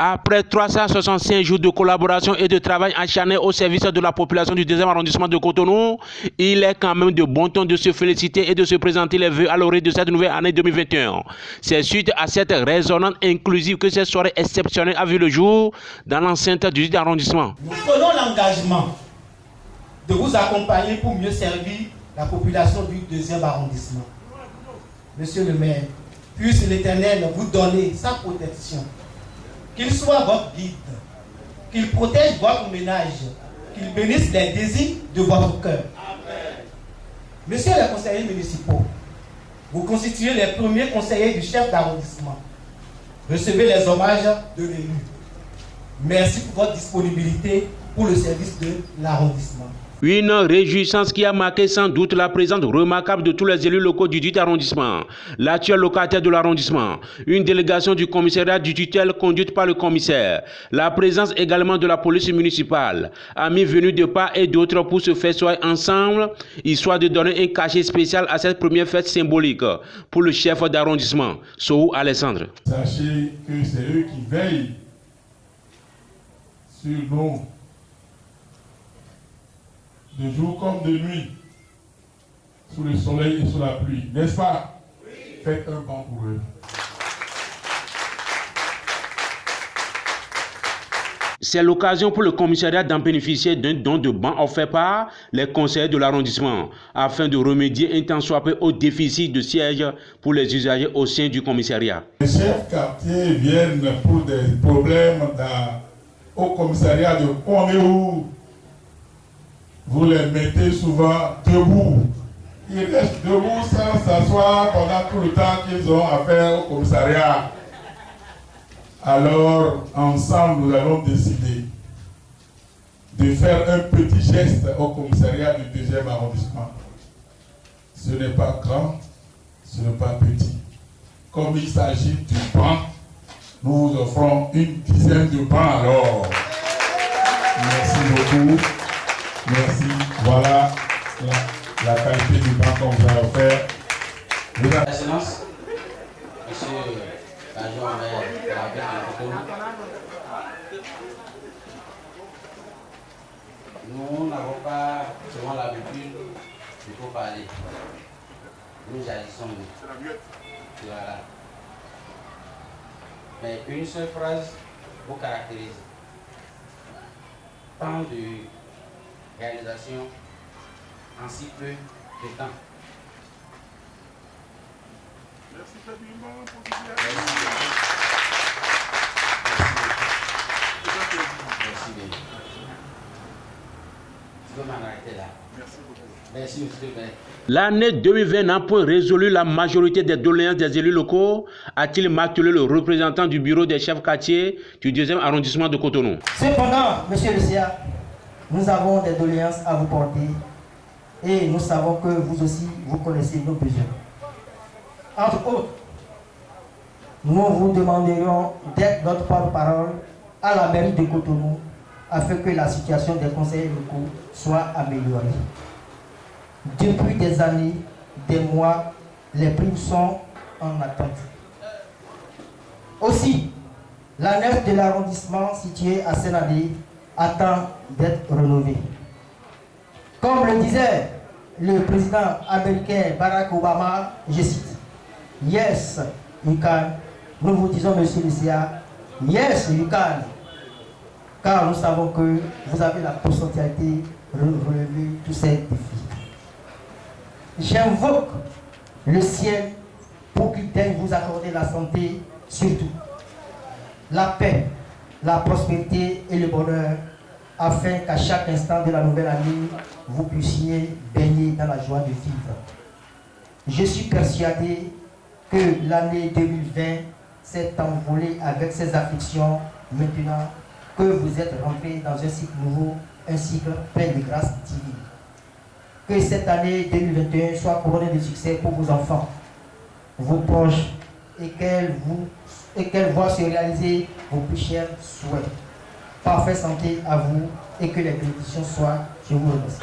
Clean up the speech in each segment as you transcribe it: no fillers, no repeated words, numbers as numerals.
Après 365 jours de collaboration et de travail acharné au service de la population du 2e arrondissement de Cotonou, il est quand même de bon ton de se féliciter et de se présenter les vœux à l'orée de cette nouvelle année 2021. C'est suite à cette résonance inclusive que cette soirée exceptionnelle a vu le jour dans l'enceinte du 8e arrondissement. Nous prenons l'engagement de vous accompagner pour mieux servir la population du 2e arrondissement. Monsieur le maire, puisse l'Éternel vous donner sa protection. Qu'il soit votre guide, qu'il protège votre ménage, qu'il bénisse les désirs de votre cœur. Messieurs les conseillers municipaux, vous constituez les premiers conseillers du chef d'arrondissement. Recevez les hommages de l'élu. Merci pour votre disponibilité pour le service de l'arrondissement. Une réjouissance qui a marqué sans doute la présence remarquable de tous les élus locaux du 8e arrondissement, l'actuel locataire de l'arrondissement, une délégation du commissariat du tutelle conduite par le commissaire, la présence également de la police municipale, amis venus de part et d'autre pour se faire soirée ensemble, histoire de donner un cachet spécial à cette première fête symbolique pour le chef d'arrondissement, Sohou Alessandre. Sachez que c'est eux qui veillent sur nous, de jour comme de nuit, sous le soleil et sous la pluie, n'est-ce pas? Oui. Faites un banc pour eux. C'est l'occasion pour le commissariat d'en bénéficier d'un don de banc offert par les conseillers de l'arrondissement, afin de remédier un tant soit peu au déficit de sièges pour les usagers au sein du commissariat. Les chefs quartiers viennent pour des problèmes au commissariat de Pont-Méou. Vous les mettez souvent debout. Ils restent debout sans s'asseoir pendant tout le temps qu'ils ont affaire au commissariat. Alors, ensemble, nous allons décider de faire un petit geste au commissariat du 2e arrondissement. Ce n'est pas grand, ce n'est pas petit. Comme il s'agit du banc, nous vous offrons une dizaine de bancs alors. Merci beaucoup. Merci. Voilà la qualité du banc qu'on vous a offert. Excellence, monsieur l'adjoint maire de la ville de Cotonou, nous n'avons pas souvent l'habitude de vous parler. Nous agissons. Voilà. Mais une seule phrase vous caractérise. Tant de réalisation en si peu de temps. Merci Fabien pour Merci bien. Tu peux m'en arrêter là. Merci beaucoup. Merci, monsieur le maire. L'année 2020 n'a point résolu la majorité des doléances des élus locaux, a-t-il martelé le représentant du bureau des chefs quartiers du 2e arrondissement de Cotonou. Cependant, monsieur le CA, nous avons des doléances à vous porter et nous savons que vous aussi, vous connaissez nos besoins. Entre autres, nous vous demanderions d'être notre porte-parole à la mairie de Cotonou afin que la situation des conseillers locaux soit améliorée. Depuis des années, des mois, les primes sont en attente. Aussi, la nef de l'arrondissement situé à Sénadé attend d'être rénové. Comme le disait le président américain Barack Obama, je cite, Yes, you can. Nous vous disons, monsieur le CA, yes, you can. Car nous savons que vous avez la potentialité de relever tous ces défis. J'invoque le ciel pour qu'il daigne vous accorder la santé, surtout la paix, la prospérité et le bonheur, afin qu'à chaque instant de la nouvelle année, vous puissiez baigner dans la joie de vivre. Je suis persuadé que l'année 2020 s'est envolée avec ses afflictions. Maintenant que vous êtes rentrés dans un cycle nouveau, un cycle plein de grâce divine. Que cette année 2021 soit couronnée de succès pour vos enfants, vos proches, et qu'elle voit se réaliser vos plus chers souhaits. Parfaite santé à vous et que les bénédictions soient, je vous remercie.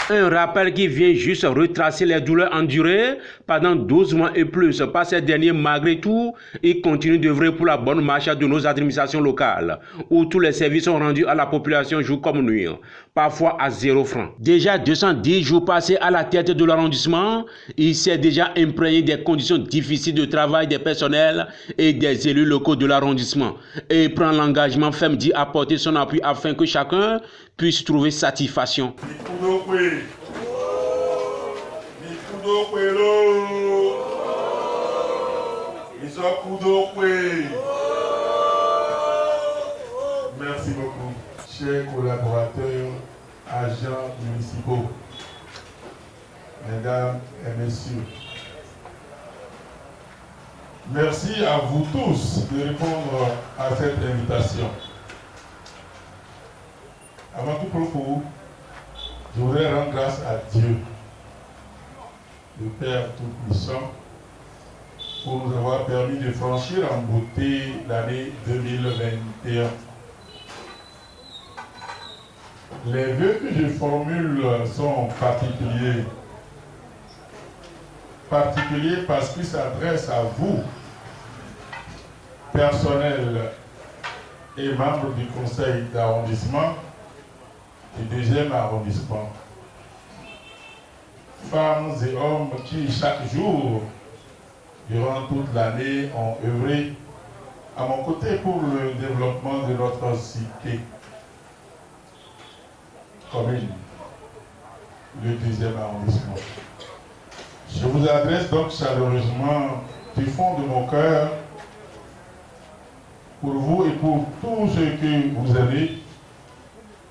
Un rappel qui vient juste retracer les douleurs endurées pendant 12 mois et plus par ces derniers. Malgré tout, ils continuent d'œuvrer pour la bonne marche de nos administrations locales, où tous les services sont rendus à la population jour comme nuit, parfois à 0 francs. Déjà 210 jours passés à la tête de l'arrondissement, il s'est déjà imprégné des conditions difficiles de travail des personnels et des élus locaux de l'arrondissement et prend l'engagement ferme d'y apporter son appui afin que chacun puisse trouver satisfaction. Merci beaucoup, chers collaborateurs, agents municipaux, mesdames et messieurs. Merci à vous tous de répondre à cette invitation. Avant tout propos, je voudrais rendre grâce à Dieu, le Père Tout-Puissant, pour nous avoir permis de franchir en beauté l'année 2021. Les vœux que je formule sont particuliers. Particuliers parce qu'ils s'adressent à vous, personnel et membres du conseil d'arrondissement du 2e arrondissement. Femmes et hommes qui, chaque jour, durant toute l'année, ont œuvré à mon côté pour le développement de notre cité commune, le 2e arrondissement. Je vous adresse donc chaleureusement du fond de mon cœur pour vous et pour tous ceux que vous aimez,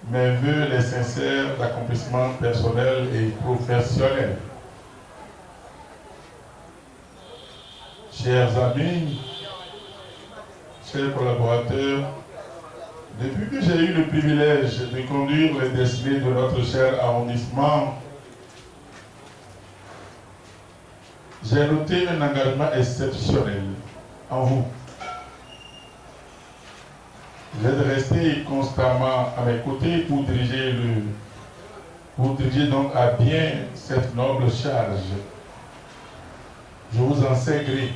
mes vœux les sincères d'accomplissement personnel et professionnel. Chers amis, chers collaborateurs, depuis que j'ai eu le privilège de conduire les destinées de notre cher arrondissement, j'ai noté un engagement exceptionnel en vous. Vous êtes resté constamment à mes côtés pour diriger donc à bien cette noble charge. Je vous en sais gré.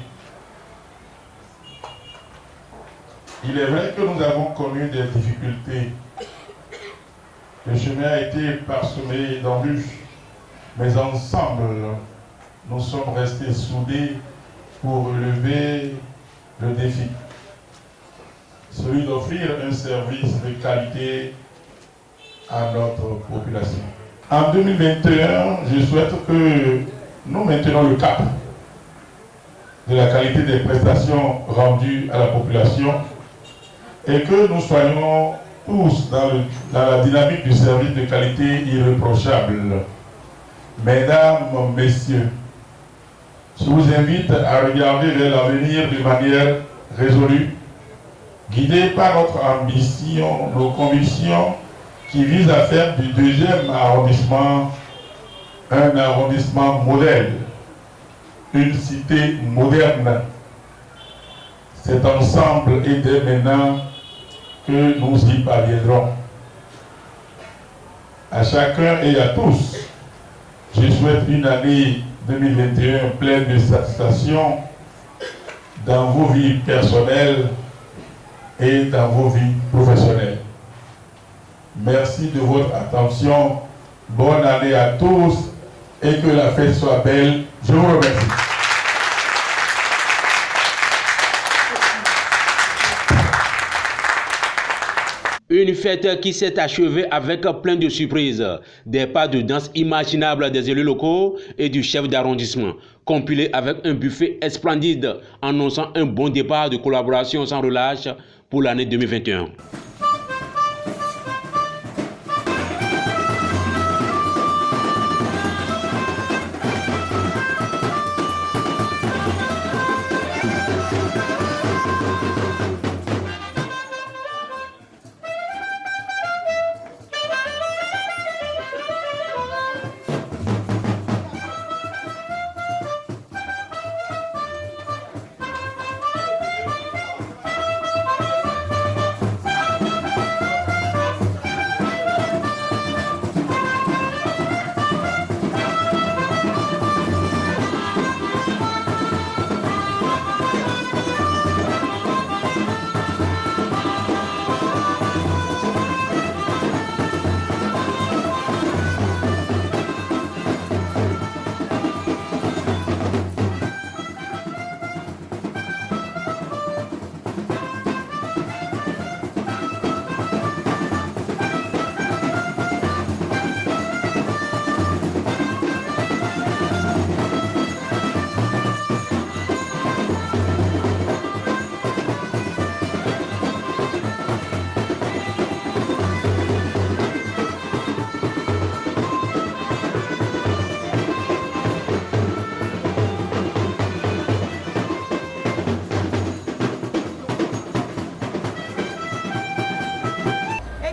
Il est vrai que nous avons connu des difficultés. Le chemin a été parsemé d'embûches, mais ensemble, nous sommes restés soudés pour relever le défi. Celui d'offrir un service de qualité à notre population. En 2021, je souhaite que nous maintenons le cap de la qualité des prestations rendues à la population et que nous soyons tous dans la dynamique du service de qualité irréprochable. Mesdames, Messieurs, je vous invite à regarder vers l'avenir de manière résolue, guidée par notre ambition, nos convictions qui visent à faire du 2e arrondissement un arrondissement modèle, une cité moderne. C'est ensemble et dès maintenant que nous y parviendrons. À chacun et à tous, je souhaite une année 2021 pleine de satisfaction dans vos vies personnelles et dans vos vies professionnelles. Merci de votre attention. Bonne année à tous et que la fête soit belle. Je vous remercie. Une fête qui s'est achevée avec plein de surprises, des pas de danse imaginables des élus locaux et du chef d'arrondissement, compilé avec un buffet splendide annonçant un bon départ de collaboration sans relâche pour l'année 2021.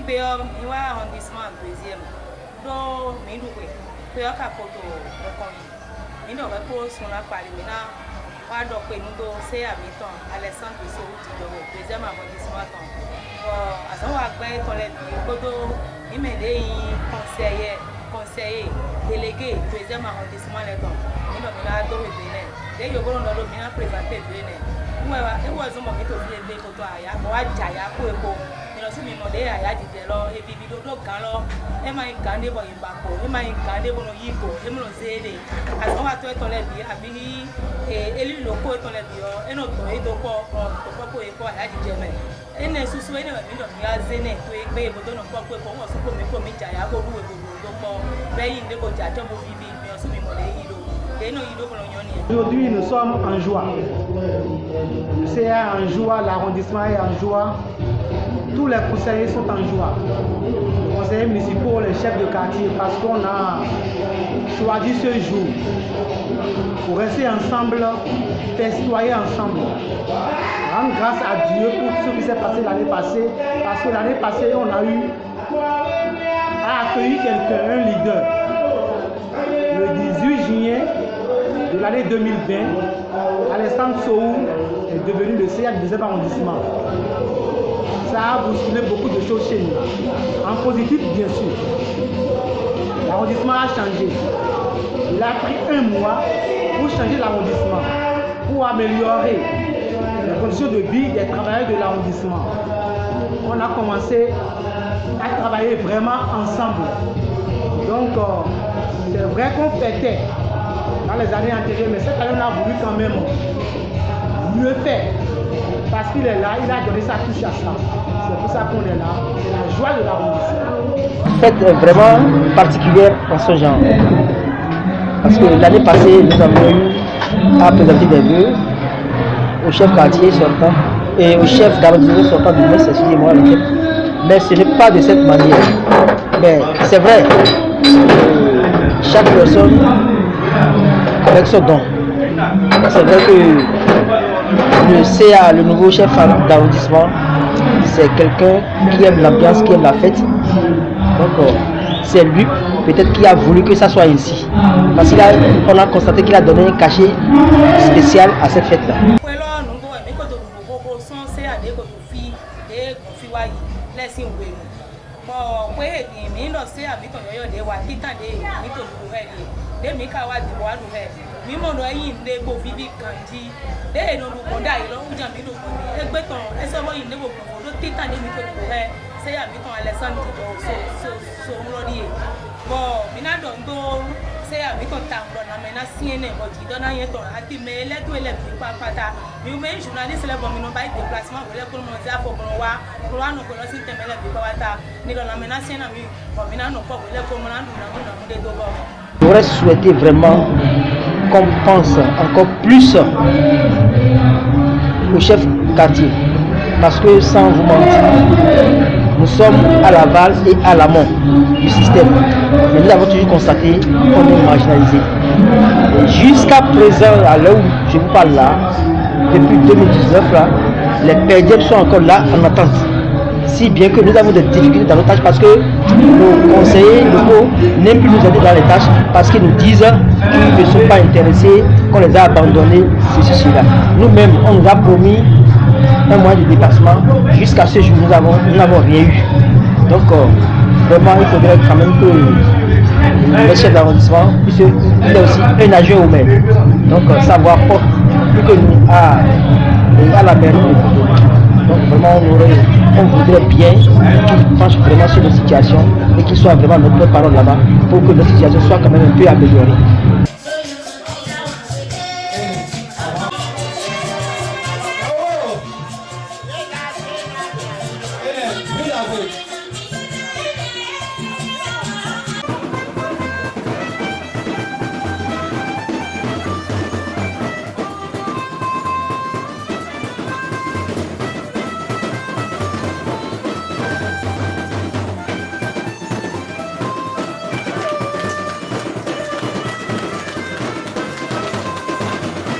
péor, il y a un arrondissement deuxième. Donc, il y a péor qu'à Poto, il y a un peu sur la Palimina. On a donc nous c'est à mi-temps, Alexandre de Souti, deuxième arrondissement. À ce moment-là, il m'a dit conseiller, délégué, deuxième arrondissement. Il m'a dit dès que vous avez présenté Bénin, vous avez dit que vous avez Aujourd'hui, nous sommes en joie. Le CA est en joie, l'arrondissement est en joie. Tous les conseillers sont en joie. Les conseillers municipaux, les chefs de quartier, parce qu'on a choisi ce jour pour rester ensemble, festoyer ensemble. Rendre grâce à Dieu pour tout ce qui s'est passé l'année passée, parce que l'année passée, on a eu à accueillir quelqu'un, un leader. Le 18 juillet de l'année 2020, Alexandre Sohou est devenu le CA du deuxième arrondissement. Ça a bousculé beaucoup de choses chez nous. En positif, bien sûr. L'arrondissement a changé. Il a pris un mois pour changer l'arrondissement, pour améliorer les conditions de vie des travailleurs de l'arrondissement. On a commencé à travailler vraiment ensemble. Donc, c'est vrai qu'on fêtait dans les années antérieures, mais cette année, on a voulu quand même mieux faire. Parce qu'il est là, il a donné sa touche à ça. C'est pour ça qu'on est là. C'est la joie de l'arrondissement. Fête vraiment particulière en ce genre. Parce que l'année passée, nous avons eu à présenter des vœux au chef quartier sortant et au chef d'arrondissement sortant du Metz, excusez-moi, mais ce n'est pas de cette manière. Mais c'est vrai, chaque personne avec son don. C'est vrai que le CA, le nouveau chef d'arrondissement, c'est quelqu'un qui aime l'ambiance, qui aime la fête. Donc c'est lui peut-être qui a voulu que ça soit ainsi. Parce qu'on a constaté qu'il a donné un cachet spécial à cette fête-là. J'aurais souhaité vraiment qu'on pense encore plus au chef quartier, parce que sans vous mentir, nous sommes à l'aval et à l'amont du système, mais nous avons toujours constaté qu'on est marginalisé. Jusqu'à présent, à l'heure où je vous parle là, depuis 2019 là, les PDM sont encore là en attente. Si bien que nous avons des difficultés dans nos tâches parce que nos conseillers locaux n'aiment plus nous aider dans les tâches parce qu'ils nous disent qu'ils ne sont pas intéressés, qu'on les a abandonnés, ceci, cela. Nous-mêmes, on nous a promis un moyen de déplacement. Jusqu'à ce jour, nous n'avons rien eu. Donc, vraiment, il faudrait quand même que le chef d'arrondissement, puisqu'il est aussi un agent au maire. Donc, savoir pour que nous, à la mairie, donc vraiment, on voudrait bien qu'ils penchent vraiment sur nos situations et qu'ils soient vraiment notre parole là-bas pour que notre situation soit quand même un peu améliorée. Oh!